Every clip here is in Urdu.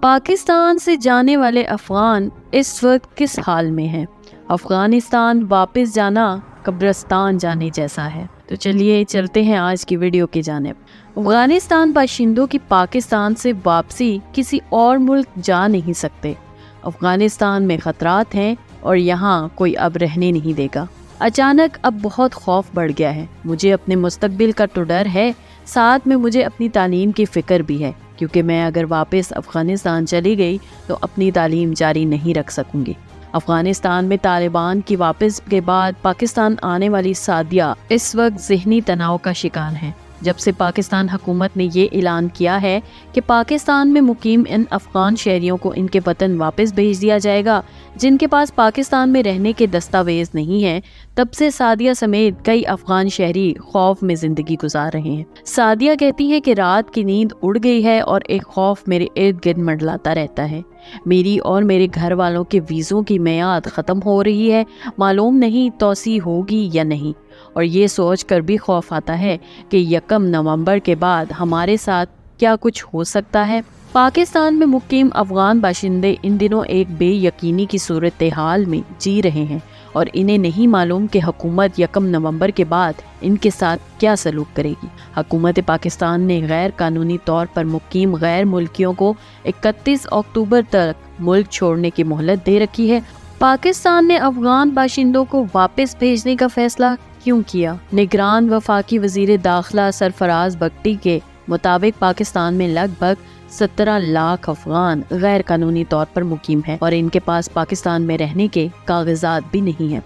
پاکستان سے جانے والے افغان اس وقت کس حال میں ہیں؟ افغانستان واپس جانا قبرستان جانے جیسا ہے۔ تو چلیے چلتے ہیں آج کی ویڈیو کی جانب۔ افغانستان باشندوں کی پاکستان سے واپسی کسی اور ملک جا نہیں سکتے۔ افغانستان میں خطرات ہیں اور یہاں کوئی اب رہنے نہیں دے گا۔ اچانک اب بہت خوف بڑھ گیا ہے۔ مجھے اپنے مستقبل کا تو ڈر ہے، ساتھ میں مجھے اپنی تعلیم کی فکر بھی ہے، کیونکہ میں اگر واپس افغانستان چلی گئی تو اپنی تعلیم جاری نہیں رکھ سکوں گی۔ افغانستان میں طالبان کی واپس کے بعد پاکستان آنے والی سعدیہ اس وقت ذہنی تناؤ کا شکار ہیں۔ جب سے پاکستان حکومت نے یہ اعلان کیا ہے کہ پاکستان میں مقیم ان افغان شہریوں کو ان کے وطن واپس بھیج دیا جائے گا جن کے پاس پاکستان میں رہنے کے دستاویز نہیں ہیں، تب سے سعدیہ سمیت کئی افغان شہری خوف میں زندگی گزار رہے ہیں۔ سعدیہ کہتی ہے کہ رات کی نیند اڑ گئی ہے اور ایک خوف میرے ارد گرد منڈلاتا رہتا ہے۔ میری اور میرے گھر والوں کے ویزوں کی میعاد ختم ہو رہی ہے، معلوم نہیں توسیع ہوگی یا نہیں، اور یہ سوچ کر بھی خوف آتا ہے کہ 1 نومبر کے بعد ہمارے ساتھ کیا کچھ ہو سکتا ہے۔ پاکستان میں مقیم افغان باشندے ان دنوں ایک بے یقینی کی صورتحال میں جی رہے ہیں اور انہیں نہیں معلوم کہ حکومت 1 نومبر کے بعد ان کے ساتھ کیا سلوک کرے گی۔ حکومت پاکستان نے غیر قانونی طور پر مقیم غیر ملکیوں کو 31 اکتوبر تک ملک چھوڑنے کی مہلت دے رکھی ہے۔ پاکستان نے افغان باشندوں کو واپس بھیجنے کا فیصلہ کیوں کیا؟ نگران وفاقی وزیر داخلہ سرفراز بگٹی کے مطابق پاکستان میں لگ بھگ 17 لاکھ افغان غیر قانونی طور پر مقیم ہیں اور ان کے پاس پاکستان میں رہنے کے کاغذات بھی نہیں ہیں۔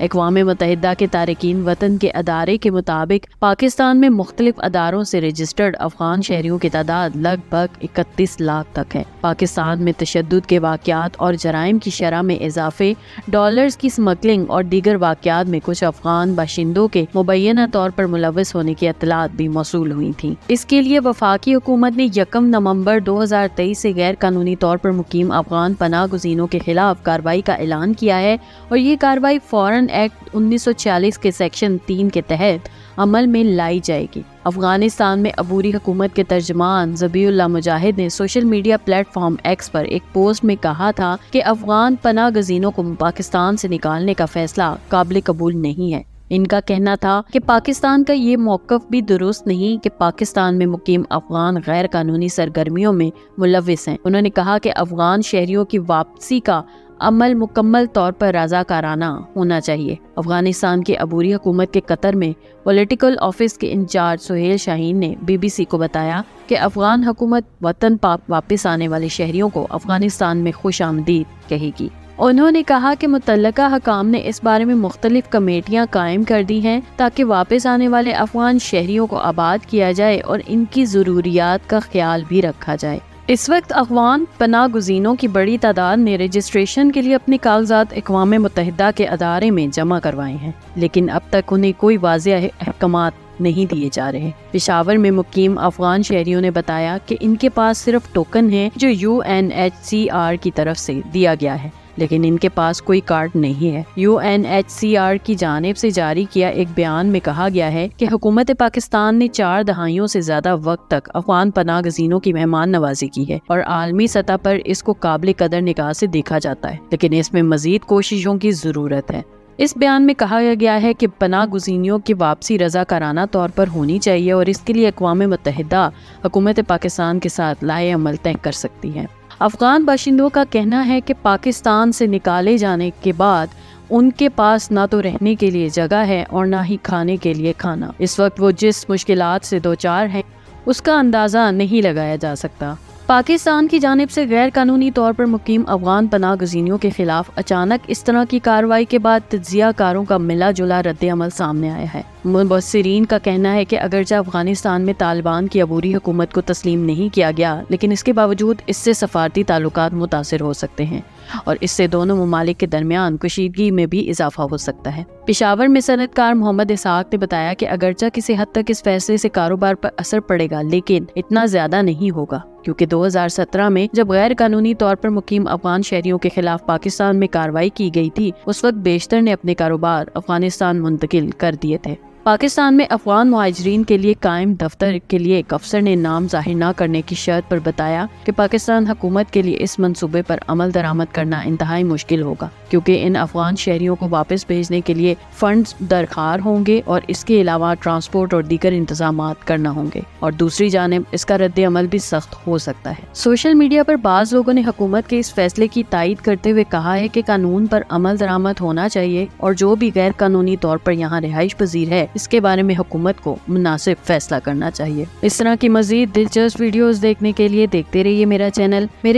اقوام متحدہ کے تارکین وطن کے ادارے کے مطابق پاکستان میں مختلف اداروں سے رجسٹرڈ افغان شہریوں کی تعداد لگ بھگ 31 لاکھ تک ہے۔ پاکستان میں تشدد کے واقعات اور جرائم کی شرح میں اضافے، ڈالرز کی سمگلنگ اور دیگر واقعات میں کچھ افغان باشندوں کے مبینہ طور پر ملوث ہونے کی اطلاعات بھی موصول ہوئی تھیں۔ اس کے لیے وفاقی حکومت نے 1 نومبر 2023 سے غیر قانونی طور پر مقیم افغان پناہ گزینوں کے خلاف کارروائی کا اعلان کیا ہے، اور یہ کارروائی فوراً ایکٹ 1946 کے سیکشن 3 کے تحت عمل میں لائی جائے گی۔ افغانستان میں عبوری حکومت کے ترجمان ذبیح اللہ مجاہد نے social media platform X پر ایک پوسٹ میں کہا تھا کہ افغان پناہ گزینوں کو پاکستان سے نکالنے کا فیصلہ قابل قبول نہیں ہے۔ ان کا کہنا تھا کہ پاکستان کا یہ موقف بھی درست نہیں کہ پاکستان میں مقیم افغان غیر قانونی سرگرمیوں میں ملوث ہیں۔ انہوں نے کہا کہ افغان شہریوں کی واپسی کا عمل مکمل طور پر رضاکارانہ ہونا چاہیے۔ افغانستان کی عبوری حکومت کے قطر میں پولیٹیکل آفس کے انچارج سہیل شاہین نے BBC کو بتایا کہ افغان حکومت وطن واپس آنے والے شہریوں کو افغانستان میں خوش آمدید کہے گی۔ انہوں نے کہا کہ متعلقہ حکام نے اس بارے میں مختلف کمیٹیاں قائم کر دی ہیں تاکہ واپس آنے والے افغان شہریوں کو آباد کیا جائے اور ان کی ضروریات کا خیال بھی رکھا جائے۔ اس وقت افغان پناہ گزینوں کی بڑی تعداد نے رجسٹریشن کے لیے اپنے کاغذات اقوام متحدہ کے ادارے میں جمع کروائے ہیں، لیکن اب تک انہیں کوئی واضح احکامات نہیں دیے جا رہے۔ پشاور میں مقیم افغان شہریوں نے بتایا کہ ان کے پاس صرف ٹوکن ہے جو UNHCR کی طرف سے دیا گیا ہے، لیکن ان کے پاس کوئی کارڈ نہیں ہے۔ UNHCR کی جانب سے جاری کیا ایک بیان میں کہا گیا ہے کہ حکومت پاکستان نے 4 دہائیوں سے زیادہ وقت تک افغان پناہ گزینوں کی مہمان نوازی کی ہے اور عالمی سطح پر اس کو قابل قدر نگاہ سے دیکھا جاتا ہے، لیکن اس میں مزید کوششوں کی ضرورت ہے۔ اس بیان میں کہا گیا ہے کہ پناہ گزینوں کی واپسی رضاکارانہ طور پر ہونی چاہیے اور اس کے لیے اقوام متحدہ حکومت پاکستان کے ساتھ لائحہ عمل طے کر سکتی ہے۔ افغان باشندوں کا کہنا ہے کہ پاکستان سے نکالے جانے کے بعد ان کے پاس نہ تو رہنے کے لیے جگہ ہے اور نہ ہی کھانے کے لیے کھانا۔ اس وقت وہ جس مشکلات سے دوچار ہیں اس کا اندازہ نہیں لگایا جا سکتا۔ پاکستان کی جانب سے غیر قانونی طور پر مقیم افغان پناہ گزینوں کے خلاف اچانک اس طرح کی کارروائی کے بعد تجزیہ کاروں کا ملا جلا رد عمل سامنے آیا ہے۔ مبصرین کا کہنا ہے کہ اگرچہ افغانستان میں طالبان کی عبوری حکومت کو تسلیم نہیں کیا گیا، لیکن اس کے باوجود اس سے سفارتی تعلقات متاثر ہو سکتے ہیں اور اس سے دونوں ممالک کے درمیان کشیدگی میں بھی اضافہ ہو سکتا ہے۔ پشاور میں صنعت کار محمد اسحاق نے بتایا کہ اگرچہ کسی حد تک اس فیصلے سے کاروبار پر اثر پڑے گا، لیکن اتنا زیادہ نہیں ہوگا، کیونکہ 2017 میں جب غیر قانونی طور پر مقیم افغان شہریوں کے خلاف پاکستان میں کارروائی کی گئی تھی، اس وقت بیشتر نے اپنے کاروبار افغانستان منتقل کر دیے تھے۔ پاکستان میں افغان مہاجرین کے لیے قائم دفتر کے لیے ایک افسر نے نام ظاہر نہ کرنے کی شرط پر بتایا کہ پاکستان حکومت کے لیے اس منصوبے پر عمل درآمد کرنا انتہائی مشکل ہوگا، کیونکہ ان افغان شہریوں کو واپس بھیجنے کے لیے فنڈز درکار ہوں گے اور اس کے علاوہ ٹرانسپورٹ اور دیگر انتظامات کرنا ہوں گے، اور دوسری جانب اس کا رد عمل بھی سخت ہو سکتا ہے۔ سوشل میڈیا پر بعض لوگوں نے حکومت کے اس فیصلے کی تائید کرتے ہوئے کہا ہے کہ قانون پر عمل درآمد ہونا چاہیے اور جو بھی غیر قانونی طور پر یہاں رہائش پذیر ہے اس کے بارے میں حکومت کو مناسب فیصلہ کرنا چاہیے۔ اس طرح کی مزید دلچسپ ویڈیوز دیکھنے کے لیے دیکھتے رہیے میرے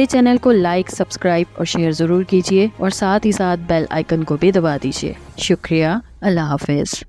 چینل کو لائک، سبسکرائب اور شیئر ضرور کیجیے، اور ساتھ ہی ساتھ بیل آئیکن کو بھی دبا دیجیے۔ شکریہ، اللہ حافظ۔